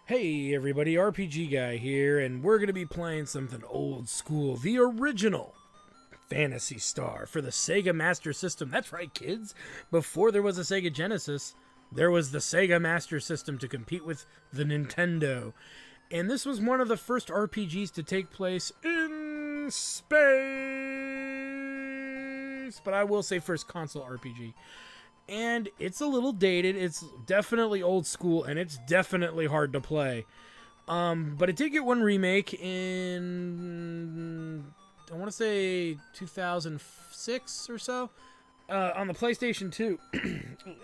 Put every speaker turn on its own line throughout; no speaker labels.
Hey everybody, RPG Guy here, and we're going to be playing something old school, the original Phantasy Star for the Sega Master System. That's right, kids. Before there was a Sega Genesis, there was the Sega Master System to compete with the Nintendo. And this was one of the first RPGs to take place in space. But I will say first console RPG. And it's a little dated, it's definitely old school, and it's definitely hard to play. But it did get one remake in, I want to say 2006 or so, on the PlayStation 2.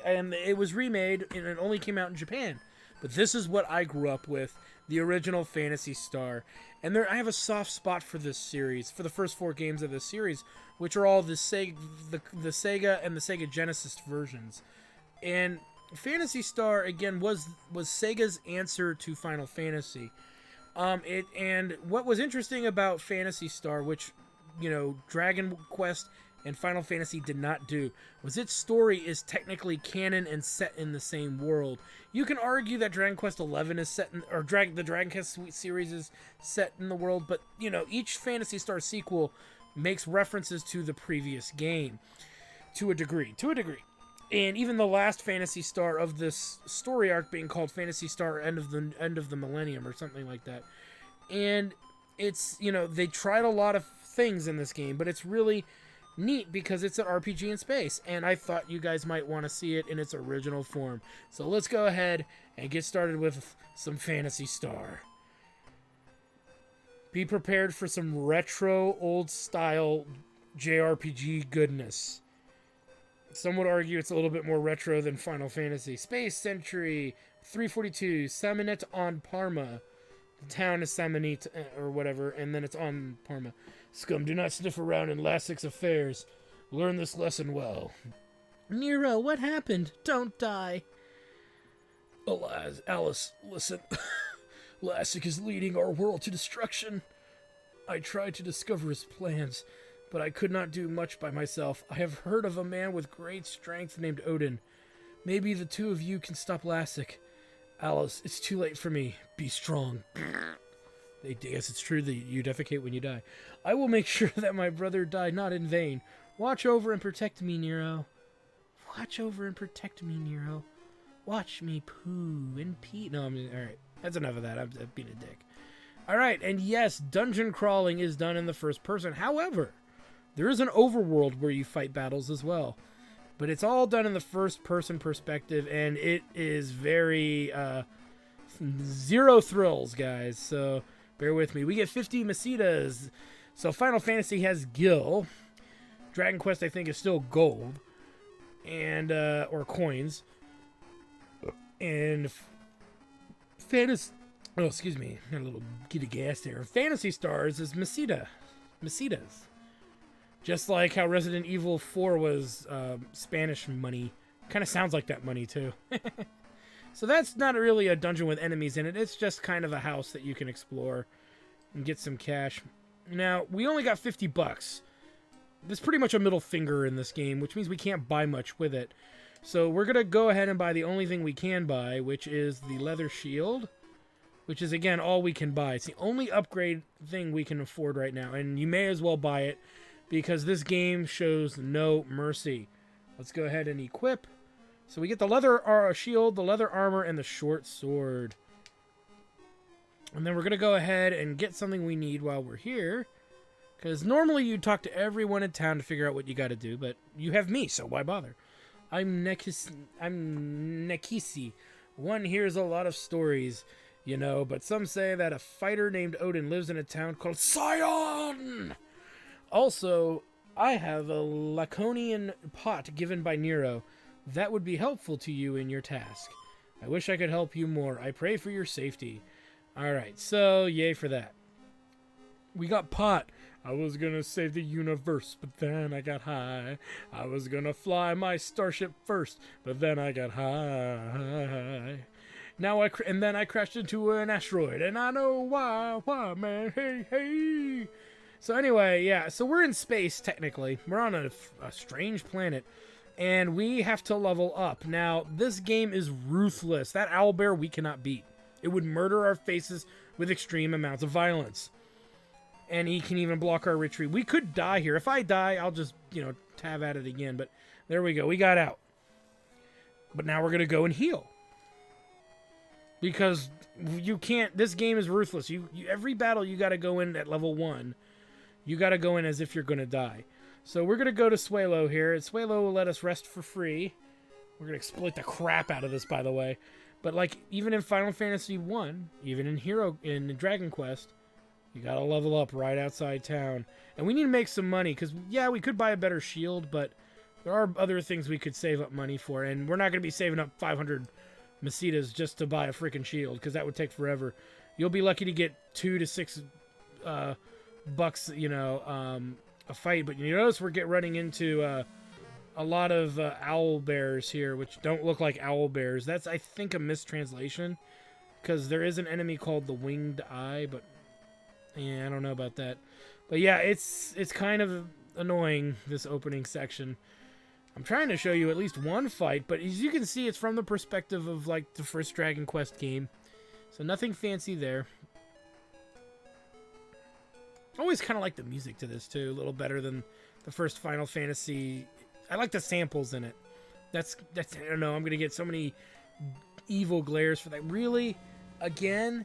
And it was remade, and it only came out in Japan. But this is what I grew up with, the original Phantasy Star. And I have a soft spot for this series, for the first 4 games of this series, which are all the Sega and the Sega Genesis versions. And Phantasy Star, again, was Sega's answer to Final Fantasy. And what was interesting about Phantasy Star, which, Dragon Quest and Final Fantasy did not do, was its story is technically canon and set in the same world. You can argue that Dragon Quest XI is set in, or the Dragon Quest series is set in the world, but, each Phantasy Star sequel makes references to the previous game to a degree. And even the last Phantasy Star of this story arc being called Phantasy Star End of the Millennium or something like that. And it's, they tried a lot of things in this game, but it's really neat because it's an RPG in space, and I thought you guys might want to see it in its original form. So let's go ahead and get started with some Phantasy Star. Be prepared for some retro, old-style JRPG goodness. Some would argue it's a little bit more retro than Final Fantasy. Space Century 342, Saminet on Parma. The town is Saminite, or whatever, and then it's on Parma. Scum, do not sniff around in Lassik's affairs. Learn this lesson well. Nero, what happened? Don't die. Alas, Alice, listen. Lassik is leading our world to destruction. I tried to discover his plans, but I could not do much by myself. I have heard of a man with great strength named Odin. Maybe the two of you can stop Lassik. Alice, it's too late for me. Be strong. I guess it's true that you defecate when you die. I will make sure that my brother died not in vain. Watch over and protect me, Nero. Watch over and protect me, Nero. Watch me poo and pee. No, alright. That's enough of that. I'm being a dick. Alright, and yes, dungeon crawling is done in the first person. However, there is an overworld where you fight battles as well. But it's all done in the first person perspective, and it is very, zero thrills, guys. So, bear with me. We get 50 Masitas. So, Final Fantasy has Gil. Dragon Quest, I think, is still gold. And, or coins. And Phantasy... Oh, excuse me. Got a little get of gas there. Phantasy Stars is Masitas. Just like how Resident Evil 4 was Spanish money. Kind of sounds like that money, too. So that's not really a dungeon with enemies in it. It's just kind of a house that you can explore and get some cash. Now, we only got 50 bucks. There's pretty much a middle finger in this game, which means we can't buy much with it. So we're going to go ahead and buy the only thing we can buy, which is the leather shield. Which is, again, all we can buy. It's the only upgrade thing we can afford right now. And you may as well buy it, because this game shows no mercy. Let's go ahead and equip. So we get the leather shield, the leather armor, and the short sword. And then we're going to go ahead and get something we need while we're here. Because normally you talk to everyone in town to figure out what you got to do, but you have me, so why bother? I'm Nekisi. One hears a lot of stories, but some say that a fighter named Odin lives in a town called Sion! Also, I have a Laconian pot given by Nero. That would be helpful to you in your task. I wish I could help you more. I pray for your safety. Alright, so yay for that. We got pot. I was gonna save the universe, but then I got high. I was gonna fly my starship first, but then I got high. And then I crashed into an asteroid, and I know why, man, hey. So anyway, yeah, so we're in space, technically. We're on a strange planet, and we have to level up. Now, this game is ruthless. That owlbear we cannot beat. It would murder our faces with extreme amounts of violence. And he can even block our retreat. We could die here. If I die, I'll just, tab at it again. But there we go. We got out. But now we're going to go and heal. Because you can't... This game is ruthless. Every battle, you got to go in at level 1. You got to go in as if you're going to die. So we're going to go to Suelo here. And Suelo will let us rest for free. We're going to exploit the crap out of this, by the way. But, like, even in Final Fantasy 1, even in Dragon Quest, you got to level up right outside town. And we need to make some money, because, yeah, we could buy a better shield, but there are other things we could save up money for. And we're not going to be saving up 500 Masitas just to buy a freaking shield, because that would take forever. You'll be lucky to get $2 to $6 bucks, a fight. But you notice we're running into a lot of owl bears here, which don't look like owl bears. That's, I think, a mistranslation, because there is an enemy called the Winged Eye, but yeah, I don't know about that. But yeah, it's kind of annoying, this opening section. I'm trying to show you at least one fight, but as you can see, it's from the perspective of, like, the first Dragon Quest game. So nothing fancy there. Always kind of like the music to this, too. A little better than the first Final Fantasy. I like the samples in it. That's I don't know, I'm going to get so many evil glares for that. Really? Again?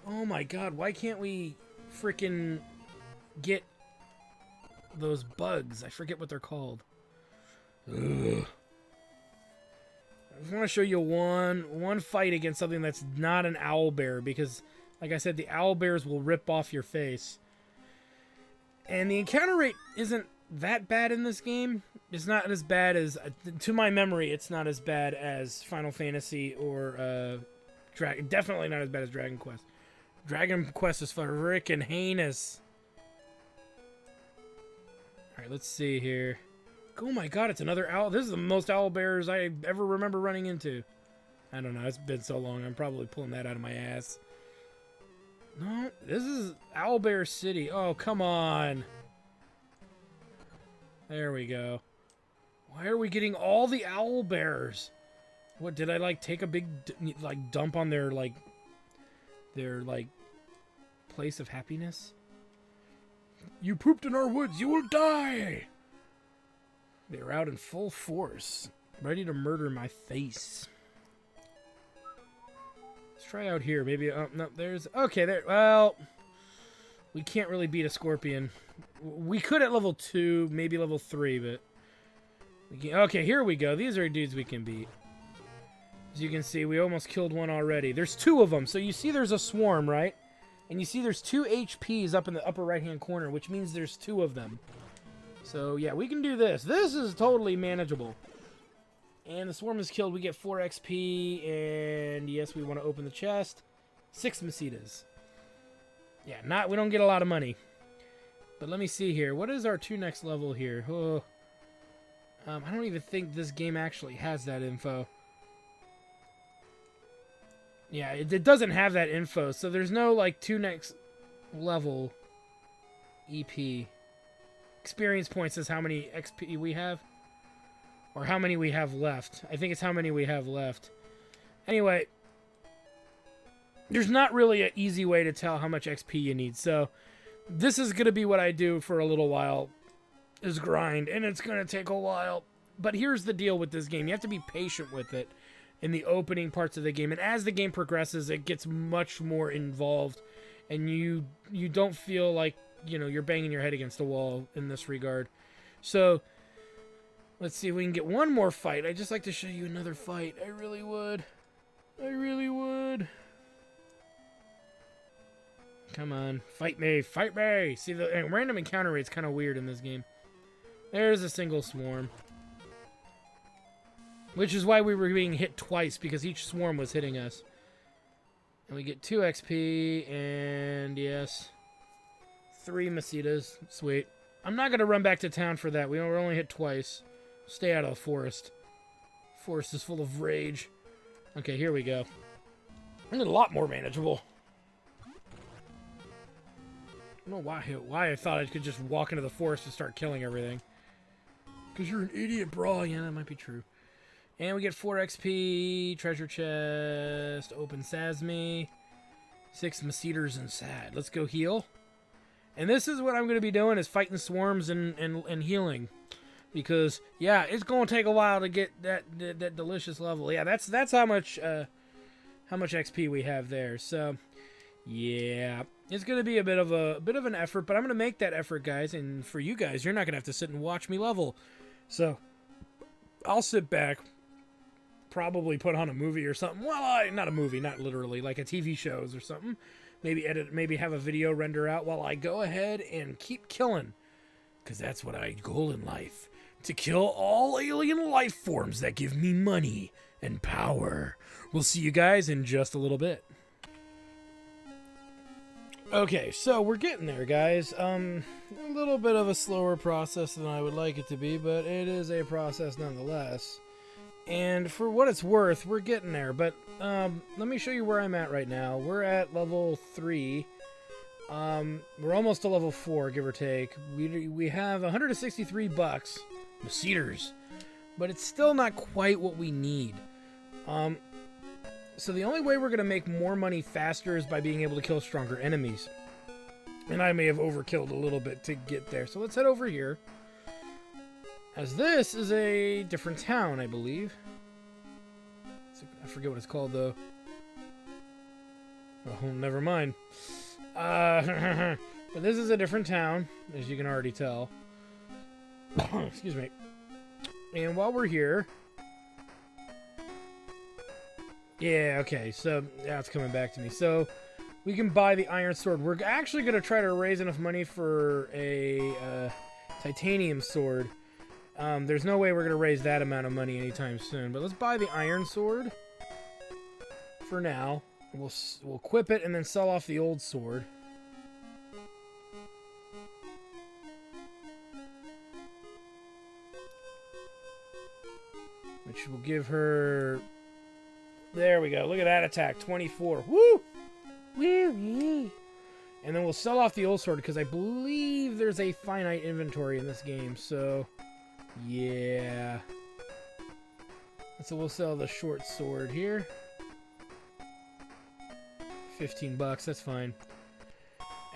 Oh my god, why can't we freaking get those bugs? I forget what they're called. Ugh. I just want to show you one fight against something that's not an owlbear, because, like I said, the owlbears will rip off your face. And the encounter rate isn't that bad in this game. It's not as bad as, to my memory, it's not as bad as Final Fantasy or definitely not as bad as Dragon Quest. Dragon Quest is frickin' heinous. Alright, let's see here. Oh my god, it's another owl. This is the most owl bears I ever remember running into. I don't know, it's been so long, I'm probably pulling that out of my ass. No, this is Owlbear City. Oh, come on. There we go. Why are we getting all the owlbears? What, did I, like, take a big, like, dump on their place of happiness? You pooped in our woods, you will die! They're out in full force, ready to murder my face. Let's try out here. Maybe, no, there's, okay, there, well, we can't really beat a scorpion. We could at level 2, maybe level 3, but, we can, okay, here we go. These are dudes we can beat. As you can see, we almost killed one already. There's 2 of them, so you see there's a swarm, right? And you see there's 2 HPs up in the upper right-hand corner, which means there's 2 of them. So, yeah, we can do this. This is totally manageable. And the swarm is killed. We get 4 XP. And, yes, we want to open the chest. 6 Masitas. Yeah, we don't get a lot of money. But let me see here. What is our 2 next level here? Oh, I don't even think this game actually has that info. Yeah, it doesn't have that info. So there's no, like, 2 next level EP. Experience points is how many XP we have. Or how many we have left. I think it's how many we have left. Anyway, there's not really an easy way to tell how much XP you need. So, this is going to be what I do for a little while. Is grind. And it's going to take a while. But here's the deal with this game. You have to be patient with it in the opening parts of the game. And as the game progresses, it gets much more involved. And you don't feel like, you're banging your head against a wall in this regard. So, let's see if we can get one more fight. I'd just like to show you another fight. I really would. I really would. Come on. Fight me. Fight me. See, the random encounter rate's kind of weird in this game. There's a single swarm. Which is why we were being hit twice, because each swarm was hitting us. And we get 2 XP, and yes, 3 Masitas. Sweet. I'm not going to run back to town for that. We were only hit twice. Stay out of the forest. Forest is full of rage. Okay, here we go. And a lot more manageable. I don't know why I thought I could just walk into the forest and start killing everything. Because you're an idiot, bro. Yeah, that might be true. And we get 4 XP, treasure chest, open Sasmi, 6 Maceaters and Sad. Let's go heal. And this is what I'm going to be doing, is fighting swarms and healing. Because, yeah, it's going to take a while to get that delicious level. Yeah, that's how much XP we have there. So, yeah, it's going to be a bit of an effort, but I'm going to make that effort, guys. And for you guys, you're not going to have to sit and watch me level. So, I'll sit back, probably put on a movie or something. Well, not a movie, not literally, like a TV shows or something. Maybe have a video render out while I go ahead and keep killing. Because that's what I goal in life. To kill all alien life forms that give me money and power. We'll see you guys in just a little bit. Okay, so we're getting there, guys. A little bit of a slower process than I would like it to be, but it is a process nonetheless. And for what it's worth, we're getting there. But let me show you where I'm at right now. We're at level 3. We're almost to level 4, give or take. We have 163 bucks, Maceaters, but it's still not quite what we need. So the only way we're going to make more money faster is by being able to kill stronger enemies. And I may have overkilled a little bit to get there. So let's head over here. As this is a different town, I believe. I forget what it's called, though. Oh, never mind. But this is a different town, as you can already tell. Excuse me. And while we're here... Yeah, okay, so now it's coming back to me. So we can buy the iron sword. We're actually going to try to raise enough money for a titanium sword. There's no way we're going to raise that amount of money anytime soon. But let's buy the iron sword for now. We'll equip it and then sell off the old sword. Which will give her... There we go. Look at that attack. 24. Woo! Woo! And then we'll sell off the old sword because I believe there's a finite inventory in this game. So, yeah. So we'll sell the short sword here. 15 bucks. That's fine.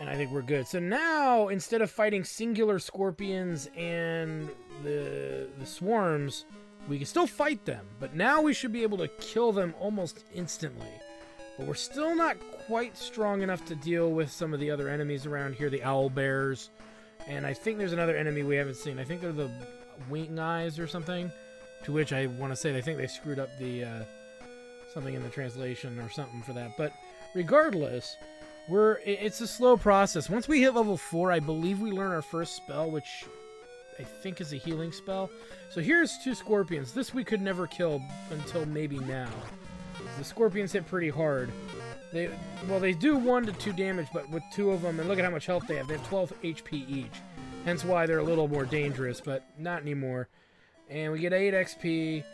And I think we're good. So now, instead of fighting singular scorpions and the swarms... We can still fight them, but now we should be able to kill them almost instantly. But we're still not quite strong enough to deal with some of the other enemies around here, the owl bears. And I think there's another enemy we haven't seen. I think they're the wing eyes or something. To which I want to say I think they screwed up the something in the translation or something for that. But regardless, it's a slow process. Once we hit level 4, I believe we learn our first spell, which I think is a healing spell. So here's 2 scorpions. This we could never kill until maybe now. The scorpions hit pretty hard. They do 1 to 2 damage, but with 2 of them, and look at how much health they have. They have 12 HP each. Hence why they're a little more dangerous, but not anymore. And we get 8 XP,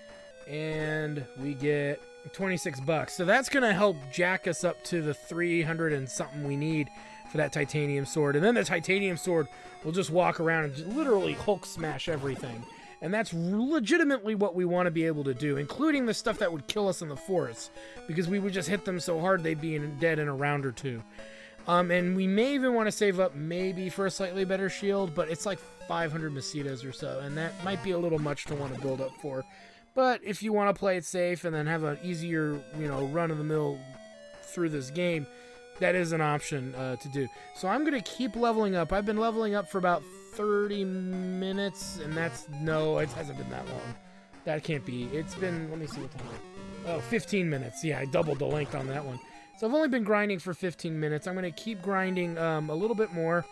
and we get 26 bucks. So that's going to help jack us up to the 300 and something we need for that titanium sword. And then the titanium sword will just walk around and just literally Hulk smash everything. And that's legitimately what we want to be able to do, including the stuff that would kill us in the forest, because we would just hit them so hard they'd be dead in a round or 2. And we may even want to save up maybe for a slightly better shield, but it's like 500 Macetas or so, and that might be a little much to want to build up for. But if you want to play it safe and then have an easier, run-of-the-mill through this game, that is an option to do. So I'm going to keep leveling up. I've been leveling up for about 30 minutes, and no, it hasn't been that long. That can't be. It's been, let me see what time. Oh, 15 minutes. Yeah, I doubled the length on that one. So I've only been grinding for 15 minutes. I'm going to keep grinding a little bit more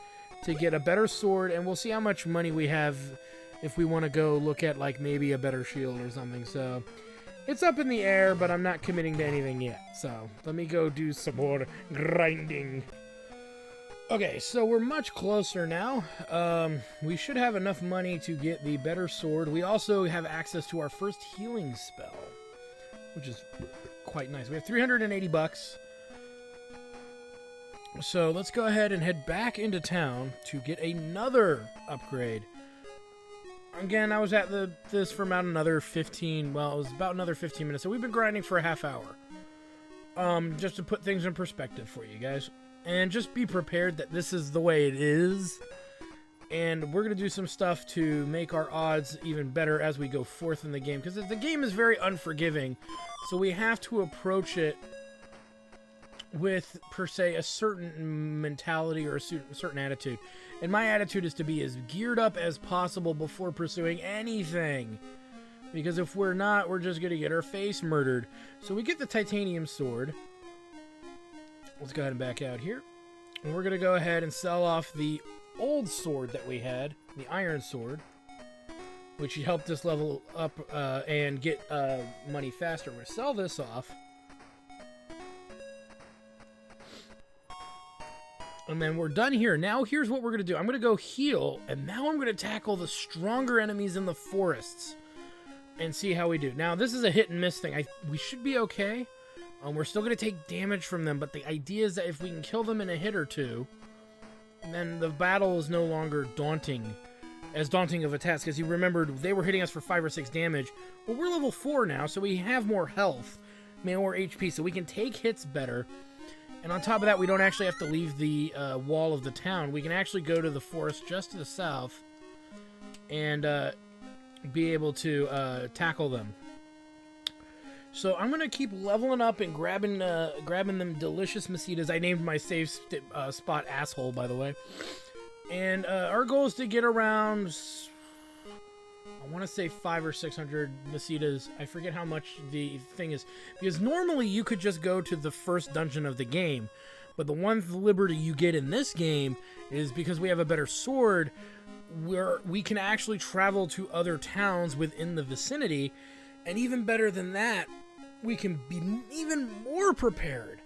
to get a better sword, and we'll see how much money we have if we want to go look at, like, maybe a better shield or something. So it's up in the air, but I'm not committing to anything yet. So let me go do some more grinding. Okay, so we're much closer now. We should have enough money to get the better sword. We also have access to our first healing spell, which is quite nice. We have 380 bucks. So let's go ahead and head back into town to get another upgrade. again, I was at this for about another 15, well, it was about another 15 minutes, so we've been grinding for a half hour. Just to put things in perspective for you guys. And just be prepared that this is the way it is. And we're going to do some stuff to make our odds even better as we go forth in the game. Because the game is very unforgiving. So we have to approach it with, per se, a certain mentality or a certain attitude. And my attitude is to be as geared up as possible before pursuing anything. Because if we're not, we're just going to get our face murdered. So we get the titanium sword. Let's go ahead and back out here. And we're going to go ahead and sell off the old sword that we had, the iron sword, which helped us level up and get money faster. We're going to sell this off. And then we're done here. Now here's what we're going to do. I'm going to go heal, and now I'm going to tackle the stronger enemies in the forests and see how we do. Now, this is a hit and miss thing. We should be okay. We're still going to take damage from them, but the idea is that if we can kill them in a hit or two, then the battle is no longer as daunting of a task. Because you remembered, they were hitting us for 5 or 6 damage. Well, we're level 4 now, so we have more health, more HP, so we can take hits better. And on top of that, we don't actually have to leave the wall of the town. We can actually go to the forest just to the south and be able to tackle them. So I'm gonna keep leveling up and grabbing them delicious masitas. I named my save spot Asshole, by the way. And our goal is to get around, I want to say 500 or 600 masitas. I forget how much the thing is, because normally you could just go to the first dungeon of the game, but the one liberty you get in this game is because we have a better sword, where we can actually travel to other towns within the vicinity, and even better than that, we can be even more prepared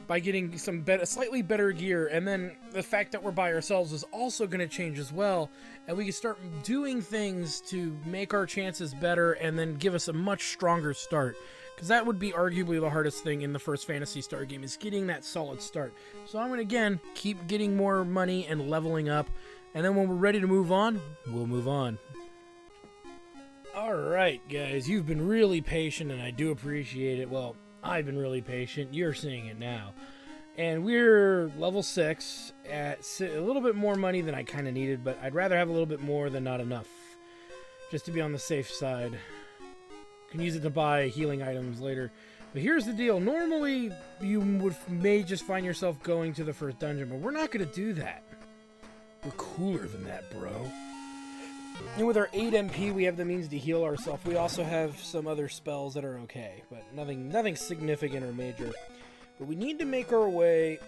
by getting some slightly better gear. And then the fact that we're by ourselves is also going to change as well, and we can start doing things to make our chances better and then give us a much stronger start, because that would be arguably the hardest thing in the first Phantasy Star game, is getting that solid start. So I'm going to, again, keep getting more money and leveling up, and then when we're ready to move on, we'll move on. Alright, guys, you've been really patient, and I do appreciate it. Well, I've been really patient. You're seeing it now. And we're level 6 at a little bit more money than I kind of needed, but I'd rather have a little bit more than not enough, just to be on the safe side. Can use it to buy healing items later. But here's the deal. Normally, you may just find yourself going to the first dungeon, but we're not going to do that. We're cooler than that, bro. And with our 8 MP, we have the means to heal ourselves. We also have some other spells that are okay, but nothing significant or major. But we need to make our way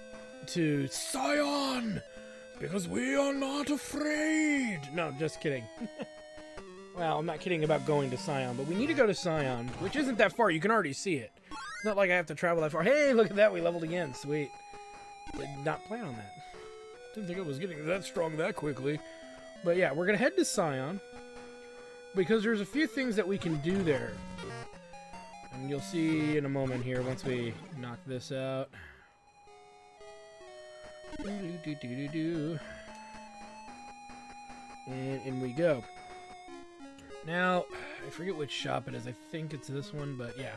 to Sion, because we are not afraid. No, just kidding. Well, I'm not kidding about going to Sion, but we need to go to Sion, which isn't that far. You can already see it. It's not like I have to travel that far. Hey, look at that. We leveled again. Sweet. Did not plan on that. Didn't think it was getting that strong that quickly. But yeah, we're going to head to Sion, because there's a few things that we can do there. And you'll see in a moment here, once we knock this out. And in we go. Now, I forget which shop it is. I think it's this one, but yeah.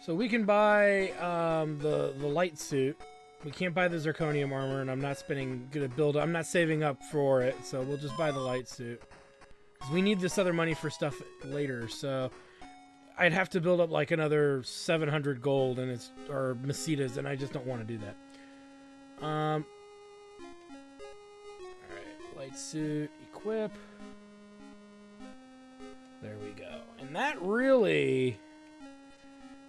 So we can buy the light suit. We can't buy the zirconium armor, and I'm not I'm not saving up for it, so we'll just buy the light suit. 'Cause we need this other money for stuff later, so I'd have to build up like another 700 gold or masitas, and I just don't want to do that. Alright, light suit, equip. There we go. And that really...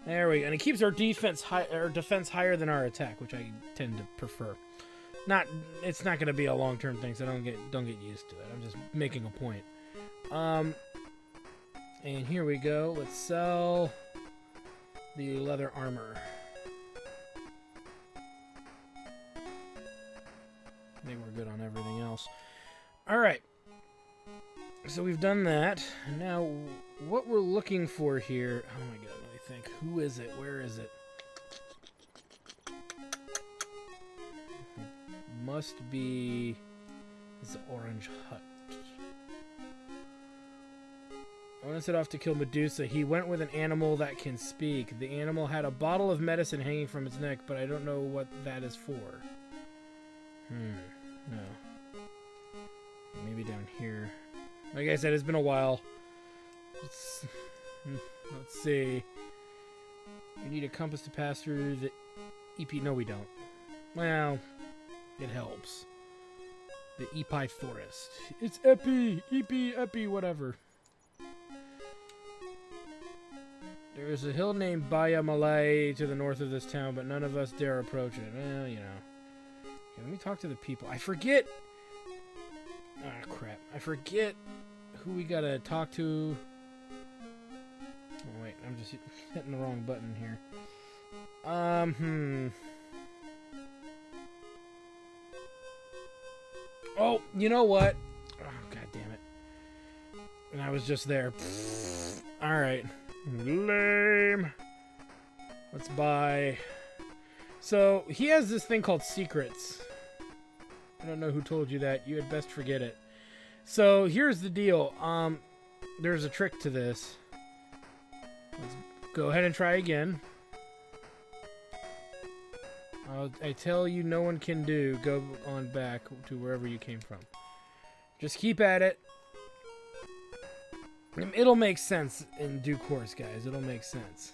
There we go. And it keeps our defense higher than our attack, which I tend to prefer. It's not going to be a long-term thing, so don't get used to it. I'm just making a point. And here we go. Let's sell the leather armor. I think we're good on everything else. All right. So we've done that. Now, what we're looking for here... Oh my god, let me think. Who is it? Where is it? It must be... This orange hut. I want to set off to kill Medusa. He went with an animal that can speak. The animal had a bottle of medicine hanging from its neck, but I don't know what that is for. No. Maybe down here. Like I said, it's been a while. Let's see. We need a compass to pass through the EP. No, we don't. Well, it helps. The Epi Forest. It's Epi, whatever. There is a hill named Baya Malay to the north of this town, but none of us dare approach it. Well, you know. Okay, let me talk to the people. I forget. Ah, crap. I forget who we gotta talk to. Oh, wait. I'm just hitting the wrong button here. Oh, you know what? Oh, god damn it. And I was just there. Alright. Lame. Let's buy. So, he has this thing called secrets. I don't know who told you that. You had best forget it. So, here's the deal. There's a trick to this. Let's go ahead and try again. I tell you no one can do. Go on back to wherever you came from. Just keep at it. It'll make sense in due course, guys. It'll make sense.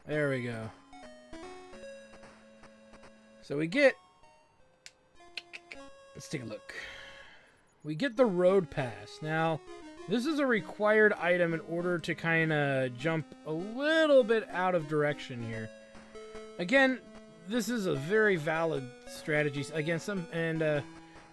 There we go. So we get... Let's take a look. We get the road pass. Now, this is a required item in order to kind of jump a little bit out of direction here. Again, this is a very valid strategy against them, and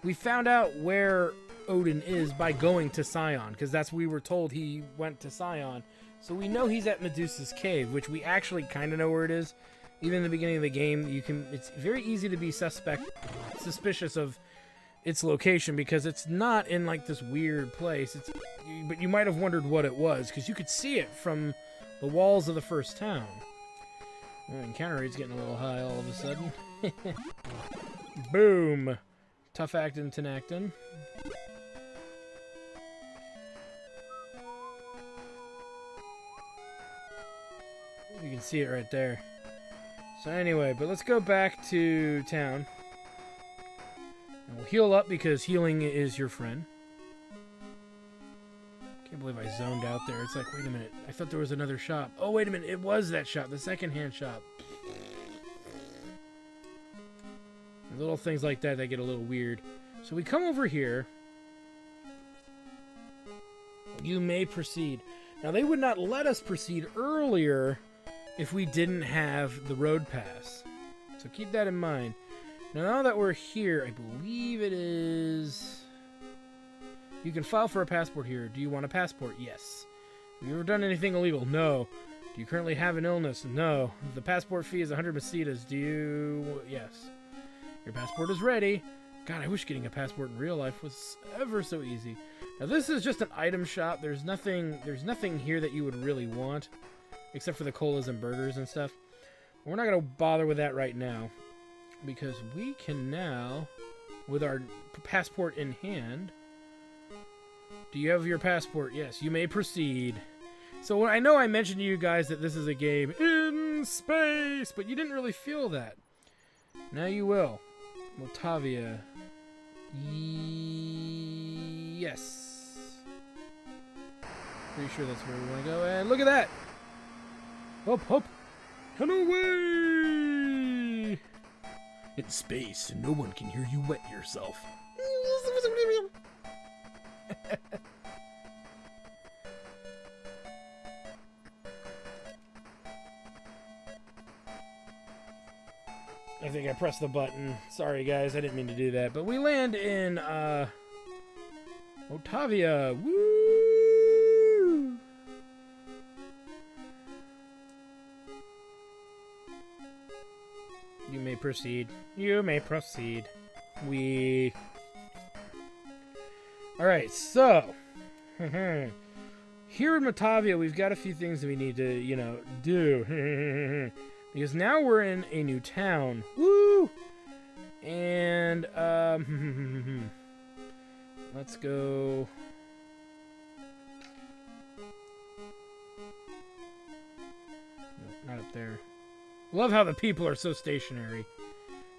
we found out where Odin is by going to Sion, because that's we were told he went to Sion. So we know he's at Medusa's cave, which we actually kind of know where it is. Even in the beginning of the game, it's very easy to be suspicious of its location, because it's not in like this weird place. But you might have wondered what it was, because you could see it from the walls of the first town. Oh, encounter rate's getting a little high all of a sudden. Boom! Tough actin' Tenactin. You can see it right there. So anyway, but let's go back to town. And we'll heal up, because healing is your friend. Can't believe I zoned out there. It's like, wait a minute. I thought there was another shop. Oh, wait a minute. It was that shop. The secondhand shop. Little things like that, they get a little weird. So we come over here. You may proceed. Now, they would not let us proceed earlier if we didn't have the road pass. So keep that in mind. Now that we're here, I believe it is... You can file for a passport here. Do you want a passport? Yes. Have you ever done anything illegal? No. Do you currently have an illness? No. The passport fee is 100 Masitas. Do you... Yes. Your passport is ready. God, I wish getting a passport in real life was ever so easy. Now this is just an item shop. There's nothing here that you would really want, except for the colas and burgers and stuff. We're not going to bother with that right now, because we can now, with our passport in hand... Do you have your passport? Yes, you may proceed. So I know I mentioned to you guys that this is a game in space, but you didn't really feel that. Now you will. Motavia. Yes. Pretty sure that's where we want to go. And look at that! Hop, hop, and away! In space, no one can hear you wet yourself. I think I pressed the button. Sorry guys, I didn't mean to do that. But we land in Otavia. Woo! You may proceed. You may proceed. Alright, so here in Motavia, we've got a few things that we need to, do. Because now we're in a new town. Woo! And, let's go. No, not up there. Love how the people are so stationary.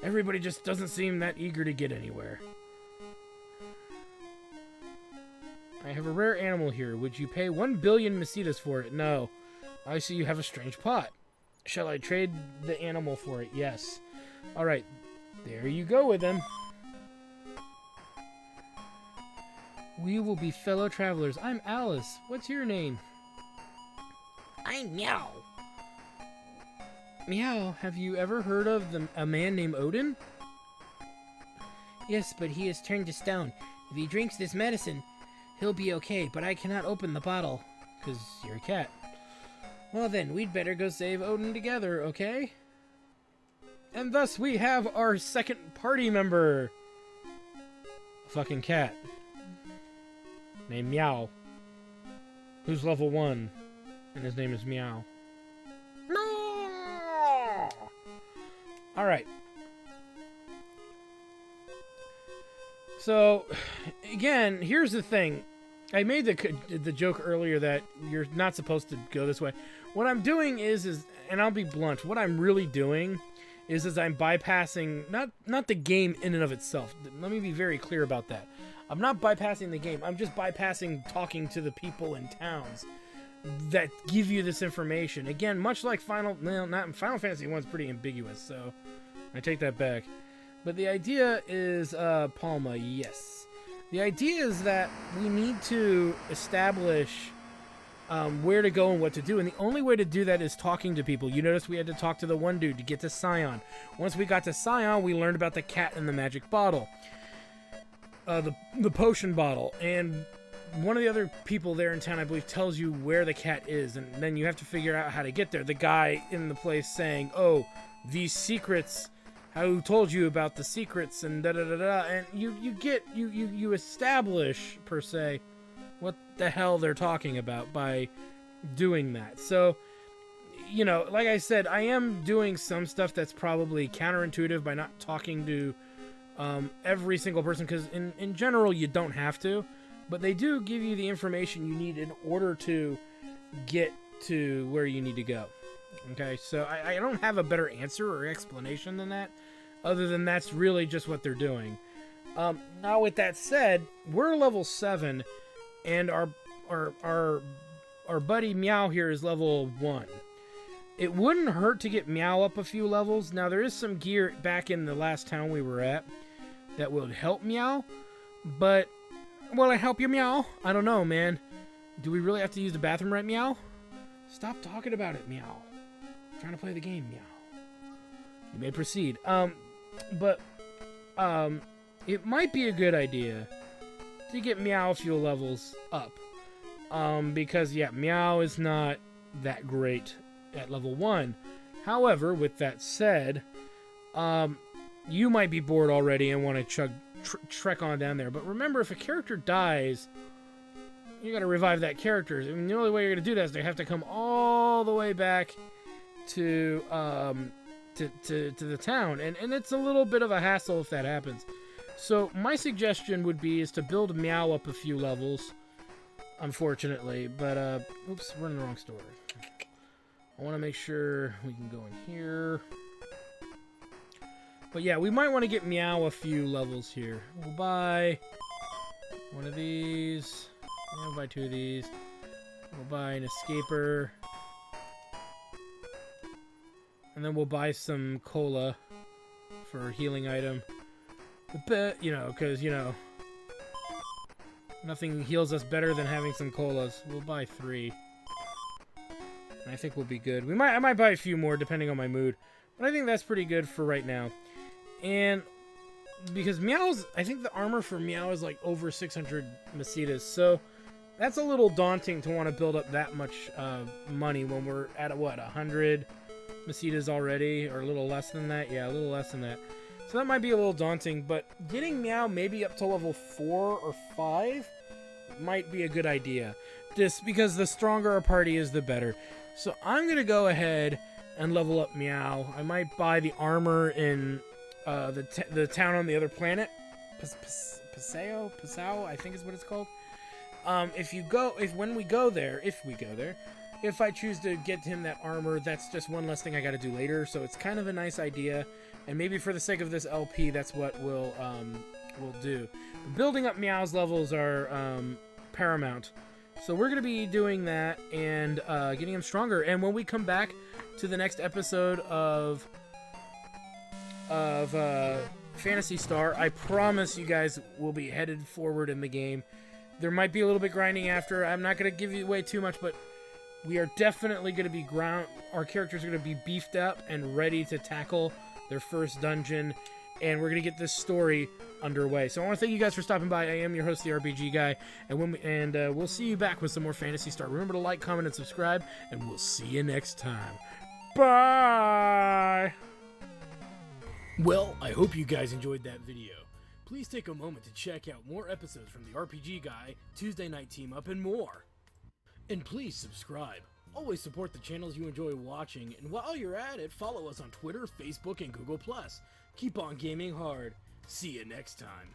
Everybody just doesn't seem that eager to get anywhere. I have a rare animal here. Would you pay 1 billion Masitas for it? No. I see you have a strange pot. Shall I trade the animal for it? Yes. Alright. There you go with him. We will be fellow travelers. I'm Alice. What's your name? I'm Meow. Meow, have you ever heard of a man named Odin? Yes, but he is turned to stone. If he drinks this medicine, he'll be okay, but I cannot open the bottle. 'Cause you're a cat. Well then, we'd better go save Odin together, okay? And thus we have our second party member. A fucking cat. Named Meow. Who's level 1. And his name is Meow. Alright. So, again, here's the thing. I made the joke earlier that you're not supposed to go this way. What I'm doing is and I'll be blunt, what I'm really doing is I'm bypassing, not the game in and of itself. Let me be very clear about that. I'm not bypassing the game. I'm just bypassing talking to the people in towns that give you this information. Again, much like Final Fantasy 1's pretty ambiguous, so I take that back. But the idea is, Palma, yes. The idea is that we need to establish where to go and what to do, and the only way to do that is talking to people. You notice we had to talk to the one dude to get to Scion. Once we got to Scion, we learned about the cat and the magic bottle. The potion bottle, and one of the other people there in town, I believe, tells you where the cat is, and then you have to figure out how to get there. The guy in the place saying, oh, these secrets, who told you about the secrets, and da-da-da-da, and you establish, per se, what the hell they're talking about by doing that. So, you know, like I said, I am doing some stuff that's probably counterintuitive by not talking to every single person, because in general you don't have to, but they do give you the information you need in order to get to where you need to go. Okay, so I don't have a better answer or explanation than that, other than that's really just what they're doing. Now with that said, we're level 7, and our buddy Meow here is level 1. It wouldn't hurt to get Meow up a few levels. Now there is some gear back in the last town we were at that would help Meow, but will it help you, Meow? I don't know, man. Do we really have to use the bathroom right, Meow? Stop talking about it, Meow. I'm trying to play the game, Meow. You may proceed. It might be a good idea to get Meow a few levels up. Because, yeah, Meow is not that great at level 1. However, with that said, you might be bored already and want to trek on down there. But remember, if a character dies, you got to revive that character. I mean, the only way you're going to do that is they have to come all the way back to the town, and it's a little bit of a hassle if that happens. So my suggestion would be is to build Meow up a few levels, unfortunately. But oops, we're in the wrong store. I want to make sure we can go in here. But yeah, we might want to get Meow a few levels here. We'll buy one of these. Yeah, we'll buy 2 of these. We'll buy an escaper. And then we'll buy some cola for a healing item. But, you know, because, you know, nothing heals us better than having some colas. We'll buy 3. And I think we'll be good. I might buy a few more depending on my mood. But I think that's pretty good for right now. And because Meow's, I think the armor for Meow is like over 600 Masitas. So that's a little daunting to want to build up that much money when we're at, what, 100 Masitas already? Or a little less than that? Yeah, a little less than that. So that might be a little daunting. But getting Meow maybe up to level 4 or 5 might be a good idea. Just because the stronger our party is, the better. So I'm going to go ahead and level up Meow. I might buy the armor in the town on the other planet. Pasao, I think is what it's called. When we go there, if I choose to get him that armor, that's just one less thing I got to do later. So it's kind of a nice idea, and maybe for the sake of this LP, that's what we'll do. Building up Meow's levels are paramount, so we're gonna be doing that and getting him stronger. And when we come back to the next episode of Phantasy Star, I promise you guys will be headed forward in the game. There might be a little bit grinding after. I'm not going to give you away too much, but we are definitely going to be our characters are going to be beefed up and ready to tackle their first dungeon, and we're going to get this story underway. So I want to thank you guys for stopping by. I am your host, the RPG Guy, and we'll see you back with some more Phantasy Star. Remember to like, comment, and subscribe, and we'll see you next time. Bye! Well, I hope you guys enjoyed that video. Please take a moment to check out more episodes from the RPG Guy, Tuesday Night Team Up, and more. And please subscribe. Always support the channels you enjoy watching, and while you're at it, follow us on Twitter, Facebook, and Google+. Keep on gaming hard. See you next time.